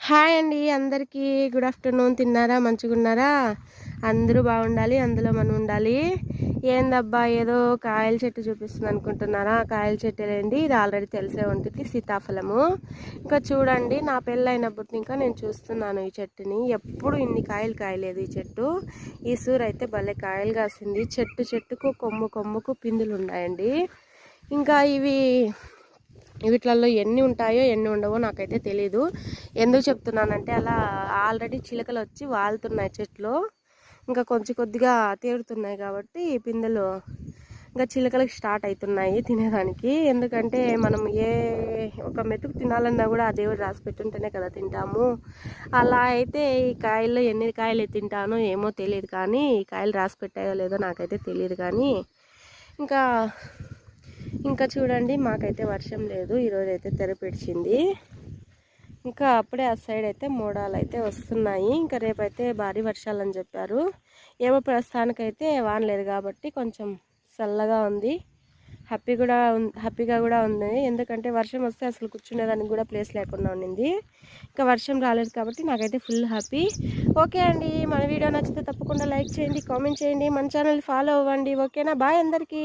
Hi అండి అందరికీ good afternoon. తిన్నారా? మంచిగున్నారా? అందరూ బాగుండాలి, అందులో మనం ఉండాలి. ఏందబ్బా ఏదో కాయల చెట్టు చూపిస్తుంది అనుకుంటున్నారా? కాయల చెట్టేలేండి, ఇది ఆల్రెడీ తెలిసే ఉంటుంది, సీతాఫలము. ఇంకా చూడండి, నా పెళ్ళైనప్పటి ఇంకా నేను చూస్తున్నాను ఈ చెట్టుని. ఎప్పుడు ఇన్ని కాయలు కాయలేదు ఈ చెట్టు. ఈ సూర్ అయితే భలే కాయలు కాసింది. చెట్టుకు కొమ్ము కొమ్ముకు పిందులు ఉన్నాయండి. ఇంకా వీటిలలో ఎన్ని ఉంటాయో ఎన్ని ఉండవో నాకైతే తెలీదు. ఎందుకు చెప్తున్నానంటే అలా ఆల్రెడీ చిలకలు వచ్చి వాళ్తున్నాయి చెట్లు. ఇంకా కొద్దిగా తేరుతున్నాయి కాబట్టి పిందెలు ఇంకా చిలకలకి స్టార్ట్ అవుతున్నాయి తినేదానికి. ఎందుకంటే మనం ఒక మెతుకు తినాలన్నా కూడా ఆ దేవుడు రాసి పెట్టుంటేనే కదా తింటాము. అలా అయితే ఈ కాయల్లో ఎన్ని కాయలు తింటానో ఏమో తెలియదు, కానీ ఈ కాయలు రాసి పెట్టాయో లేదో నాకైతే తెలియదు. కానీ ఇంకా చూడండి, మాకైతే వర్షం లేదు, ఈరోజు అయితే తెరపిడిచింది. ఇంకా అప్పుడే ఆ సైడ్ అయితే మోడాలు అయితే వస్తున్నాయి. ఇంకా రేపైతే భారీ వర్షాలు అని చెప్పారు. ఏమో ప్రస్తుతానికైతే వాన లేదు కాబట్టి కొంచెం చల్లగా ఉంది, హ్యాపీగా కూడా ఉంది. ఎందుకంటే వర్షం వస్తే అసలు కూర్చునేదానికి కూడా ప్లేస్ లేకుండా ఉండింది. ఇంకా వర్షం రాలేదు కాబట్టి నాకైతే ఫుల్ హ్యాపీ. ఓకే అండి, మన వీడియో నచ్చితే తప్పకుండా లైక్ చేయండి, కామెంట్ చేయండి, మన ఛానల్ ఫాలో అవ్వండి. ఓకేనా? బాయ్ అందరికీ.